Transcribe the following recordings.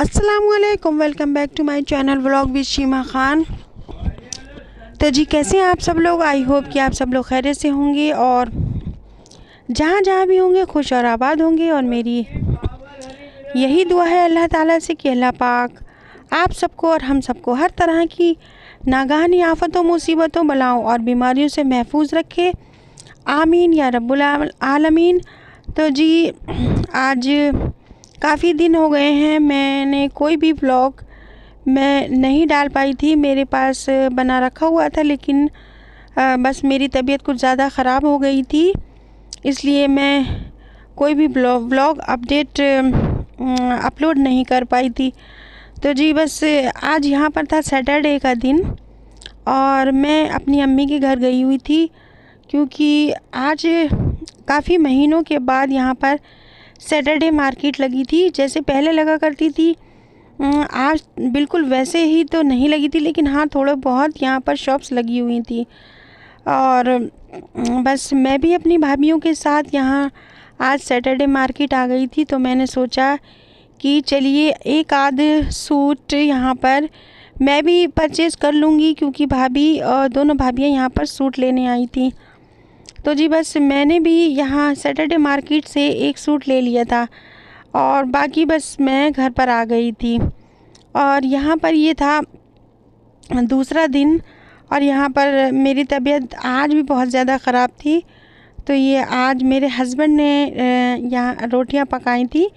अस्सलामुअलैकुम, welcome back to my channel vlog with Sheema Khan. तो जी कैसे हैं आप सब लोग। आई होप कि आप सब लोग खैरियत से होंगे और जहाँ जहाँ भी होंगे खुश और आबाद होंगे। और मेरी यही दुआ है अल्लाह ताला से कि अल्लाह पाक आप सबको और हम सबको हर तरह की नागहानी आफतों, मुसीबतों, बलाओं और बीमारियों से महफूज रखे। आमीन या रब्बुल आलमीन। तो जी आज काफ़ी दिन हो गए हैं मैंने कोई भी व्लॉग मैं नहीं डाल पाई थी। मेरे पास बना रखा हुआ था, लेकिन बस मेरी तबीयत कुछ ज़्यादा ख़राब हो गई थी, इसलिए मैं कोई भी व्लॉग अपडेट अपलोड नहीं कर पाई थी। तो जी बस आज यहाँ पर था सैटरडे का दिन और मैं अपनी अम्मी के घर गई हुई थी, क्योंकि आज काफ़ी महीनों के बाद यहाँ पर सैटरडे मार्केट लगी थी। जैसे पहले लगा करती थी, आज बिल्कुल वैसे ही तो नहीं लगी थी, लेकिन हाँ थोड़ा बहुत यहाँ पर शॉप्स लगी हुई थी। और बस मैं भी अपनी भाभीयों के साथ यहाँ आज सैटरडे मार्केट आ गई थी। तो मैंने सोचा कि चलिए एक आध सूट यहाँ पर मैं भी परचेज़ कर लूँगी, क्योंकि भाभी और दोनों भाभियाँ यहाँ पर सूट लेने आई थी। तो जी बस मैंने भी यहाँ सैटरडे मार्केट से एक सूट ले लिया था और बाकी बस मैं घर पर आ गई थी। और यहाँ पर ये था दूसरा दिन और यहाँ पर मेरी तबीयत आज भी बहुत ज़्यादा ख़राब थी। तो ये आज मेरे हस्बैंड ने यहाँ रोटियाँ पकाई थी।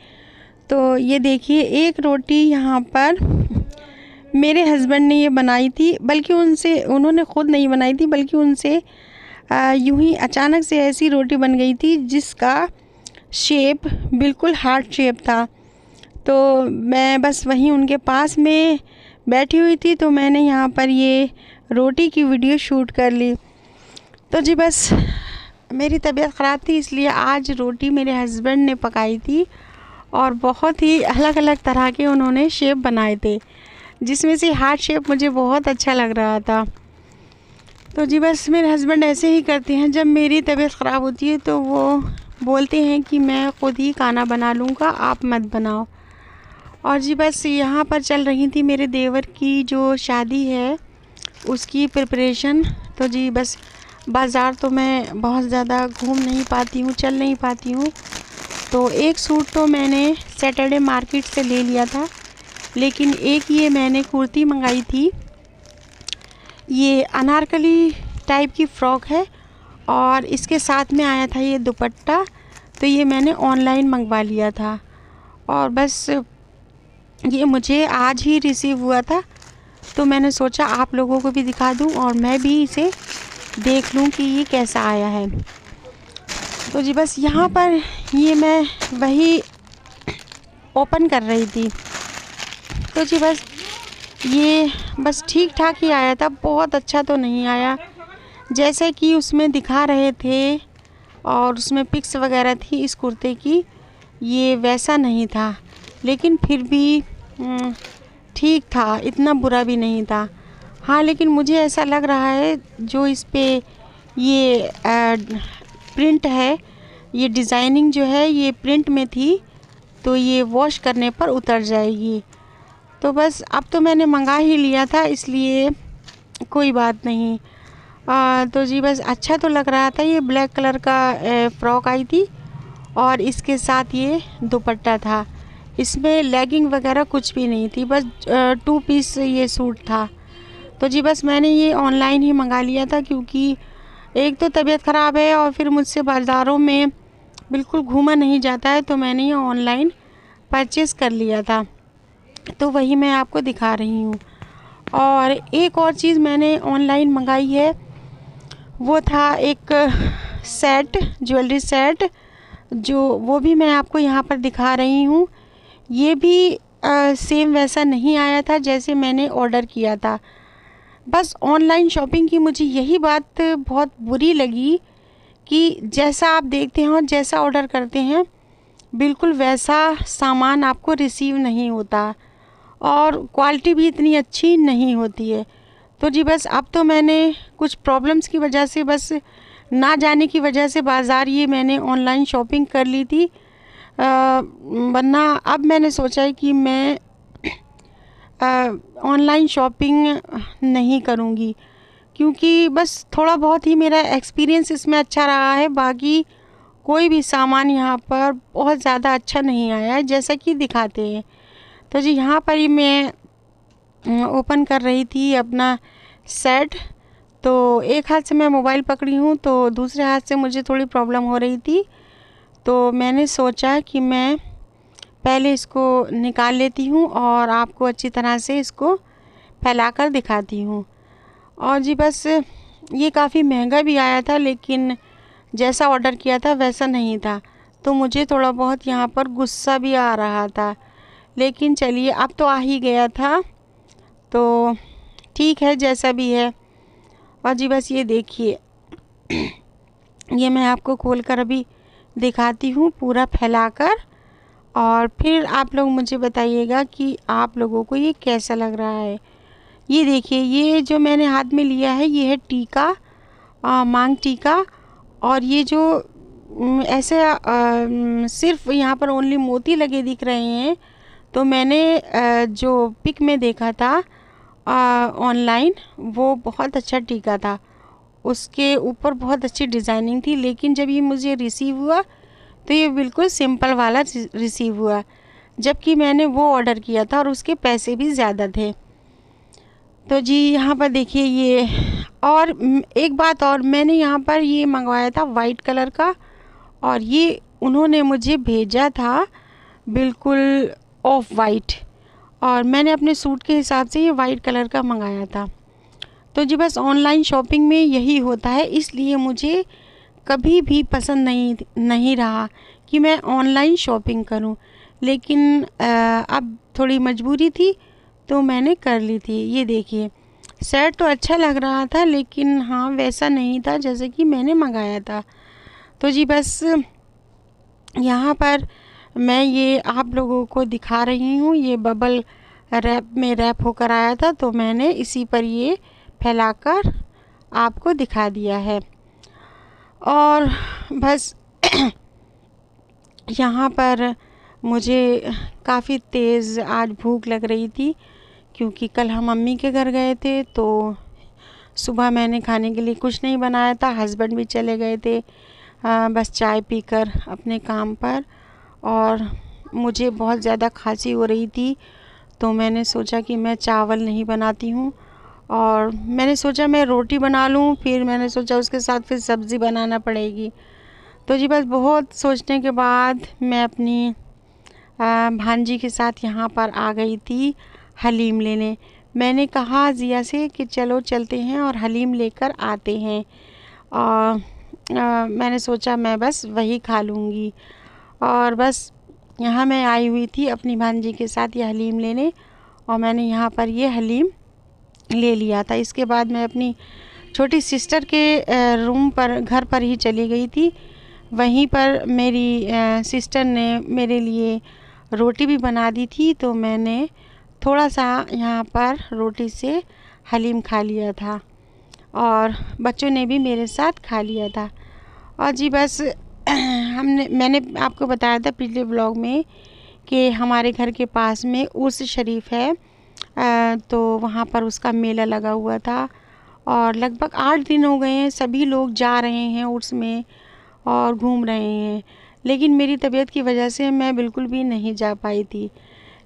तो ये देखिए एक रोटी यहाँ पर मेरे हस्बैंड ने ये बनाई थी, बल्कि उन्होंने ख़ुद नहीं बनाई थी, बल्कि उनसे यूं ही अचानक से ऐसी रोटी बन गई थी जिसका शेप बिल्कुल हार्ट शेप था। तो मैं बस वहीं उनके पास में बैठी हुई थी, तो मैंने यहाँ पर ये रोटी की वीडियो शूट कर ली। तो जी बस मेरी तबीयत ख़राब थी, इसलिए आज रोटी मेरे हस्बैंड ने पकाई थी और बहुत ही अलग अलग तरह के उन्होंने शेप बनाए थे, जिसमें से हार्ट शेप मुझे बहुत अच्छा लग रहा था। तो जी बस मेरे हस्बैंड ऐसे ही करते हैं, जब मेरी तबीयत ख़राब होती है तो वो बोलते हैं कि मैं ख़ुद ही खाना बना लूँगा, आप मत बनाओ। और जी बस यहाँ पर चल रही थी मेरे देवर की जो शादी है उसकी प्रिपरेशन। तो जी बस बाज़ार तो मैं बहुत ज़्यादा घूम नहीं पाती हूँ, चल नहीं पाती हूँ। तो एक सूट तो मैंने सैटरडे मार्केट से ले लिया था, लेकिन एक ये मैंने कुर्ती मंगाई थी। ये अनारकली टाइप की फ़्रॉक है और इसके साथ में आया था ये दुपट्टा। तो ये मैंने ऑनलाइन मंगवा लिया था और बस ये मुझे आज ही रिसीव हुआ था। तो मैंने सोचा आप लोगों को भी दिखा दूं और मैं भी इसे देख लूं कि ये कैसा आया है। तो जी बस यहाँ पर ये मैं वही ओपन कर रही थी। तो जी ये बस ठीक ठाक ही आया था, बहुत अच्छा तो नहीं आया जैसे कि उसमें दिखा रहे थे और उसमें पिक्स वगैरह थी इस कुर्ते की, ये वैसा नहीं था। लेकिन फिर भी ठीक था, इतना बुरा भी नहीं था। हाँ लेकिन मुझे ऐसा लग रहा है जो इस पे ये प्रिंट है, ये डिज़ाइनिंग जो है ये प्रिंट में थी, तो ये वॉश करने पर उतर जाएगी। तो बस अब तो मैंने मंगा ही लिया था, इसलिए कोई बात नहीं। तो जी बस अच्छा तो लग रहा था। ये ब्लैक कलर का फ़्रॉक आई थी और इसके साथ ये दुपट्टा था। इसमें लेगिंग वगैरह कुछ भी नहीं थी, बस 2 पीस ये सूट था। तो जी बस मैंने ये ऑनलाइन ही मंगा लिया था, क्योंकि एक तो तबीयत ख़राब है और फिर मुझसे बाज़ारों में बिल्कुल घूमा नहीं जाता है, तो मैंने ये ऑनलाइन परचेज़ कर लिया था। तो वही मैं आपको दिखा रही हूँ। और एक और चीज़ मैंने ऑनलाइन मंगाई है, वो था एक सेट, ज्वेलरी सेट, जो वो भी मैं आपको यहाँ पर दिखा रही हूँ। ये भी सेम वैसा नहीं आया था जैसे मैंने ऑर्डर किया था। बस ऑनलाइन शॉपिंग की मुझे यही बात बहुत बुरी लगी कि जैसा आप देखते हैं और जैसा ऑर्डर करते हैं बिल्कुल वैसा सामान आपको रिसीव नहीं होता और क्वालिटी भी इतनी अच्छी नहीं होती है। तो जी बस अब तो मैंने कुछ प्रॉब्लम्स की वजह से, बस ना जाने की वजह से बाज़ार ये मैंने ऑनलाइन शॉपिंग कर ली थी। वरना अब मैंने सोचा है कि मैं ऑनलाइन शॉपिंग नहीं करूँगी, क्योंकि बस थोड़ा बहुत ही मेरा एक्सपीरियंस इसमें अच्छा रहा है। बाकी कोई भी सामान यहाँ पर बहुत ज़्यादा अच्छा नहीं आया है जैसा कि दिखाते हैं। तो जी यहाँ पर ही मैं ओपन कर रही थी अपना सेट, तो एक हाथ से मैं मोबाइल पकड़ी हूँ तो दूसरे हाथ से मुझे थोड़ी प्रॉब्लम हो रही थी। तो मैंने सोचा कि मैं पहले इसको निकाल लेती हूँ और आपको अच्छी तरह से इसको फैलाकर दिखाती हूँ। और जी बस ये काफ़ी महंगा भी आया था, लेकिन जैसा ऑर्डर किया था वैसा नहीं था, तो मुझे थोड़ा बहुत यहाँ पर गुस्सा भी आ रहा था। लेकिन चलिए, अब तो आ ही गया था तो ठीक है जैसा भी है। और जी बस ये देखिए, ये मैं आपको खोलकर अभी दिखाती हूँ पूरा फैलाकर, और फिर आप लोग मुझे बताइएगा कि आप लोगों को ये कैसा लग रहा है। ये देखिए, ये जो मैंने हाथ में लिया है ये है टीका, मांग टीका। और ये जो ऐसे सिर्फ यहाँ पर ओनली मोती लगे दिख रहे हैं। तो मैंने जो पिक में देखा था ऑनलाइन, वो बहुत अच्छा टीका था, उसके ऊपर बहुत अच्छी डिज़ाइनिंग थी। लेकिन जब ये मुझे रिसीव हुआ तो ये बिल्कुल सिंपल वाला रिसीव हुआ, जबकि मैंने वो ऑर्डर किया था और उसके पैसे भी ज़्यादा थे। तो जी यहाँ पर देखिए ये, और एक बात और, मैंने यहाँ पर ये मंगवाया था वाइट कलर का, और ये उन्होंने मुझे भेजा था बिल्कुल ऑफ वाइट, और मैंने अपने सूट के हिसाब से ये वाइट कलर का मंगाया था। तो जी बस ऑनलाइन शॉपिंग में यही होता है, इसलिए मुझे कभी भी पसंद नहीं रहा कि मैं ऑनलाइन शॉपिंग करूं। लेकिन अब थोड़ी मजबूरी थी तो मैंने कर ली थी। ये देखिए, सेट तो अच्छा लग रहा था, लेकिन हाँ वैसा नहीं था जैसे कि मैंने मंगाया था। तो जी बस यहाँ पर मैं ये आप लोगों को दिखा रही हूँ, ये बबल रैप में रैप होकर आया था, तो मैंने इसी पर ये फैलाकर आपको दिखा दिया है। और बस यहाँ पर मुझे काफ़ी तेज़ आज भूख लग रही थी, क्योंकि कल हम मम्मी के घर गए थे, तो सुबह मैंने खाने के लिए कुछ नहीं बनाया था, हस्बैंड भी चले गए थे बस चाय पीकर अपने काम पर। और मुझे बहुत ज़्यादा खांसी हो रही थी, तो मैंने सोचा कि मैं चावल नहीं बनाती हूँ, और मैंने सोचा मैं रोटी बना लूँ, फिर मैंने सोचा उसके साथ फिर सब्ज़ी बनाना पड़ेगी। तो जी बस बहुत सोचने के बाद मैं अपनी भांजी के साथ यहाँ पर आ गई थी हलीम लेने। मैंने कहा ज़िया से कि चलो चलते हैं और हलीम लेकर आते हैं, और मैंने सोचा मैं बस वही खा लूँगी। और बस यहाँ मैं आई हुई थी अपनी भांजी के साथ ये हलीम लेने, और मैंने यहाँ पर ये हलीम ले लिया था। इसके बाद मैं अपनी छोटी सिस्टर के रूम पर, घर पर ही चली गई थी। वहीं पर मेरी सिस्टर ने मेरे लिए रोटी भी बना दी थी, तो मैंने थोड़ा सा यहाँ पर रोटी से हलीम खा लिया था, और बच्चों ने भी मेरे साथ खा लिया था। और जी बस मैंने आपको बताया था पिछले व्लॉग में कि हमारे घर के पास में उर्स शरीफ है, तो वहाँ पर उसका मेला लगा हुआ था, और लगभग 8 दिन हो गए हैं, सभी लोग जा रहे हैं उर्स में और घूम रहे हैं। लेकिन मेरी तबीयत की वजह से मैं बिल्कुल भी नहीं जा पाई थी।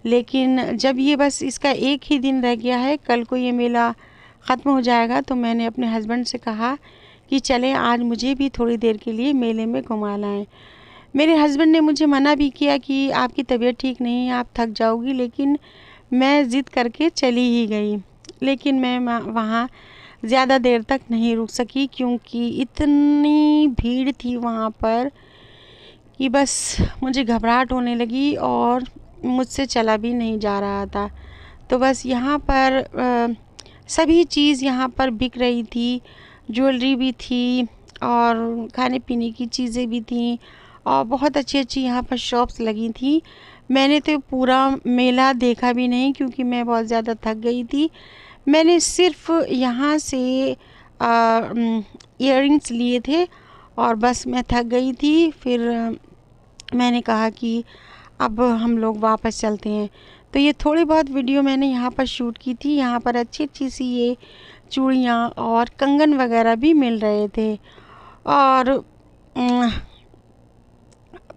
लेकिन जब ये बस इसका एक ही दिन रह गया है, कल को ये मेला ख़त्म हो जाएगा, तो मैंने अपने हस्बैंड से कहा कि चलें आज मुझे भी थोड़ी देर के लिए मेले में घुमा लाएं। मेरे हस्बैंड ने मुझे मना भी किया कि आपकी तबीयत ठीक नहीं है, आप थक जाओगी, लेकिन मैं ज़िद करके चली ही गई। लेकिन मैं वहाँ ज़्यादा देर तक नहीं रुक सकी, क्योंकि इतनी भीड़ थी वहाँ पर कि बस मुझे घबराहट होने लगी और मुझसे चला भी नहीं जा रहा था। तो बस यहाँ पर सभी चीज़ यहाँ पर बिक रही थी, ज्वेलरी भी थी और खाने पीने की चीज़ें भी थीं, और बहुत अच्छी अच्छी यहाँ पर शॉप्स लगी थी। मैंने तो पूरा मेला देखा भी नहीं, क्योंकि मैं बहुत ज़्यादा थक गई थी। मैंने सिर्फ यहाँ से इयररिंग्स लिए थे, और बस मैं थक गई थी। फिर मैंने कहा कि अब हम लोग वापस चलते हैं। तो ये थोड़ी बहुत वीडियो मैंने यहाँ पर शूट की थी। यहाँ पर अच्छी अच्छी सी ये चूड़ियाँ और कंगन वगैरह भी मिल रहे थे। और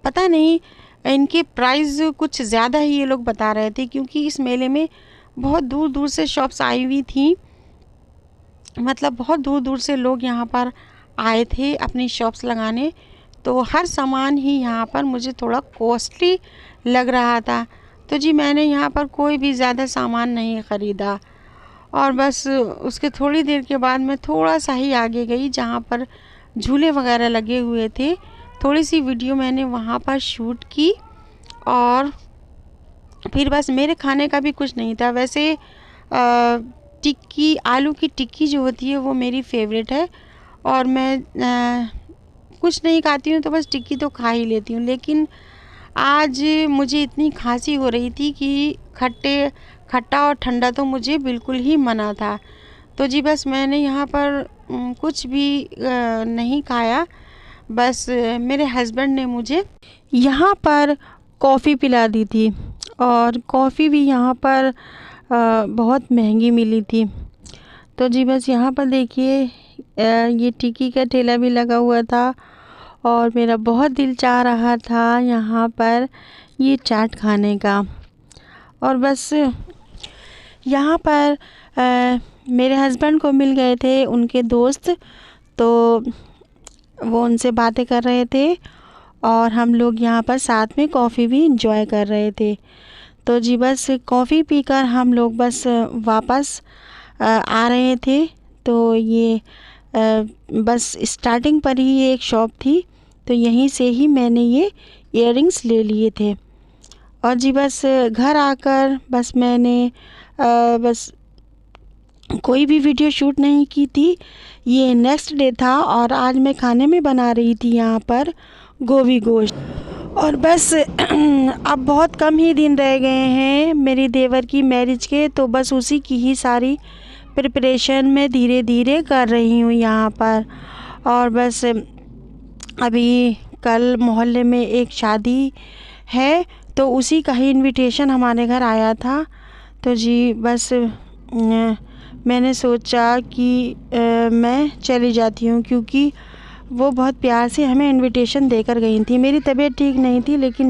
पता नहीं इनके प्राइस कुछ ज़्यादा ही ये लोग बता रहे थे, क्योंकि इस मेले में बहुत दूर दूर से शॉप्स आई हुई थी। मतलब बहुत दूर दूर से लोग यहाँ पर आए थे अपनी शॉप्स लगाने। तो हर सामान ही यहाँ पर मुझे थोड़ा कॉस्टली लग रहा था। तो जी मैंने यहाँ पर कोई भी ज़्यादा सामान नहीं ख़रीदा। और बस उसके थोड़ी देर के बाद मैं थोड़ा सा ही आगे गई जहाँ पर झूले वगैरह लगे हुए थे। थोड़ी सी वीडियो मैंने वहाँ पर शूट की और फिर बस मेरे खाने का भी कुछ नहीं था। वैसे टिक्की, आलू की टिक्की जो होती है वो मेरी फेवरेट है और मैं कुछ नहीं खाती हूँ तो बस टिक्की तो खा ही लेती हूँ। लेकिन आज मुझे इतनी खांसी हो रही थी कि खट्टा और ठंडा तो मुझे बिल्कुल ही मना था। तो जी बस मैंने यहाँ पर कुछ भी नहीं खाया। बस मेरे हस्बैंड ने मुझे यहाँ पर कॉफ़ी पिला दी थी और कॉफ़ी भी यहाँ पर बहुत महंगी मिली थी। तो जी बस यहाँ पर देखिए ये टिक्की का ठेला भी लगा हुआ था और मेरा बहुत दिल चाह रहा था यहाँ पर ये चाट खाने का। और बस यहाँ पर मेरे हस्बैंड को मिल गए थे उनके दोस्त, तो वो उनसे बातें कर रहे थे और हम लोग यहाँ पर साथ में कॉफ़ी भी इंजॉय कर रहे थे। तो जी बस कॉफ़ी पीकर हम लोग बस वापस आ रहे थे। तो ये बस स्टार्टिंग पर ही एक शॉप थी, तो यहीं से ही मैंने ये इयररिंग्स ले लिए थे। और जी बस घर आकर बस मैंने बस कोई भी वीडियो शूट नहीं की थी। ये नेक्स्ट डे था और आज मैं खाने में बना रही थी यहाँ पर गोभी गोश्त। और बस अब बहुत कम ही दिन रह गए हैं मेरी देवर की मैरिज के, तो बस उसी की ही सारी प्रिपरेशन में धीरे धीरे कर रही हूँ यहाँ पर। और बस अभी कल मोहल्ले में एक शादी है, तो उसी का ही इनविटेशन हमारे घर आया था। तो जी बस मैंने सोचा कि मैं चली जाती हूँ, क्योंकि वो बहुत प्यार से हमें इनविटेशन देकर गई थी। मेरी तबीयत ठीक नहीं थी, लेकिन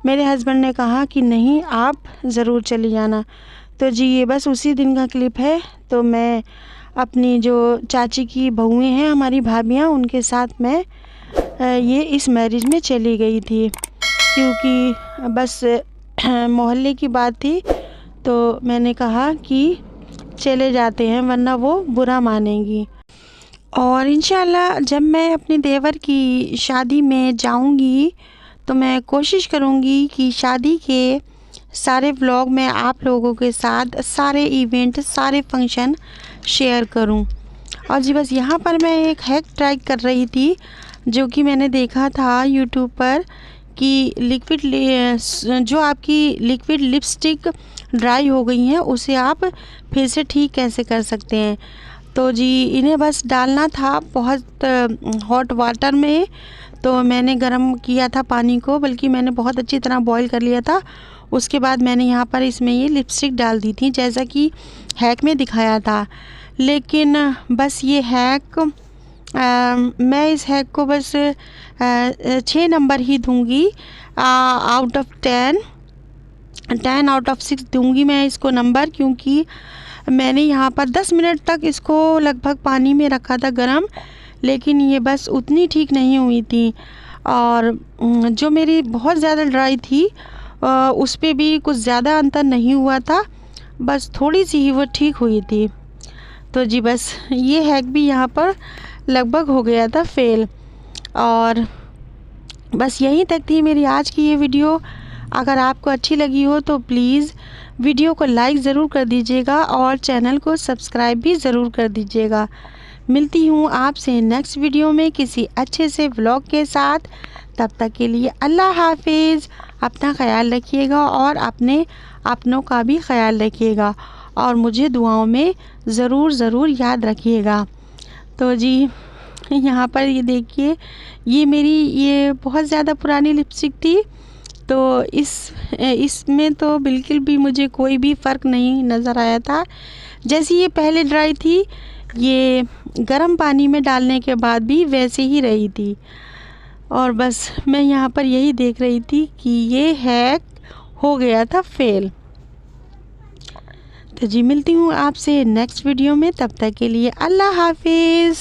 मेरे हस्बैंड ने कहा कि नहीं आप ज़रूर चली जाना। तो जी ये बस उसी दिन का क्लिप है। तो मैं अपनी जो चाची की बहुएं हैं, हमारी भाभियाँ, उनके साथ मैं ये इस मैरिज में चली गई थी, क्योंकि बस मोहल्ले की बात थी। तो मैंने कहा कि चले जाते हैं वरना वो बुरा मानेंगी। और इंशाल्लाह जब मैं अपने देवर की शादी में जाऊंगी तो मैं कोशिश करूंगी कि शादी के सारे व्लॉग मैं आप लोगों के साथ सारे इवेंट, सारे फंक्शन शेयर करूं। और जी बस यहाँ पर मैं एक हैक ट्राई कर रही थी, जो कि मैंने देखा था यूट्यूब पर, कि जो आपकी लिक्विड लिपस्टिक ड्राई हो गई हैं उसे आप फिर से ठीक कैसे कर सकते हैं। तो जी इन्हें बस डालना था बहुत हॉट वाटर में। तो मैंने गरम किया था पानी को, बल्कि मैंने बहुत अच्छी तरह बॉईल कर लिया था। उसके बाद मैंने यहाँ पर इसमें ये लिपस्टिक डाल दी थी, जैसा कि हैक में दिखाया था। लेकिन बस ये हैक मैं इस हैक को बस 6 नंबर ही दूँगी आउट ऑफ 10 आउट ऑफ 6 दूँगी मैं इसको नंबर, क्योंकि मैंने यहाँ पर 10 मिनट तक इसको लगभग पानी में रखा था गरम, लेकिन ये बस उतनी ठीक नहीं हुई थी। और जो मेरी बहुत ज़्यादा ड्राई थी उस पे भी कुछ ज़्यादा अंतर नहीं हुआ था, बस थोड़ी सी ही वो ठीक हुई थी। तो जी बस ये हैक भी यहाँ पर लगभग हो गया था फेल। और बस यहीं तक थी मेरी आज की ये वीडियो। अगर आपको अच्छी लगी हो तो प्लीज़ वीडियो को लाइक ज़रूर कर दीजिएगा और चैनल को सब्सक्राइब भी ज़रूर कर दीजिएगा। मिलती हूँ आपसे नेक्स्ट वीडियो में किसी अच्छे से व्लॉग के साथ। तब तक के लिए अल्लाह हाफिज़। अपना ख्याल रखिएगा और अपने अपनों का भी ख्याल रखिएगा और मुझे दुआओं में ज़रूर याद रखिएगा। तो जी यहाँ पर ये देखिए, ये मेरी बहुत ज़्यादा पुरानी लिपस्टिक थी, तो इसमें तो बिल्कुल भी मुझे कोई भी फ़र्क नहीं नज़र आया था। जैसी ये पहले ड्राई थी, ये गर्म पानी में डालने के बाद भी वैसे ही रही थी। और बस मैं यहाँ पर यही देख रही थी कि ये हैक हो गया था फेल। तो जी मिलती हूँ आपसे नेक्स्ट वीडियो में, तब तक के लिए अल्लाह हाफिज़।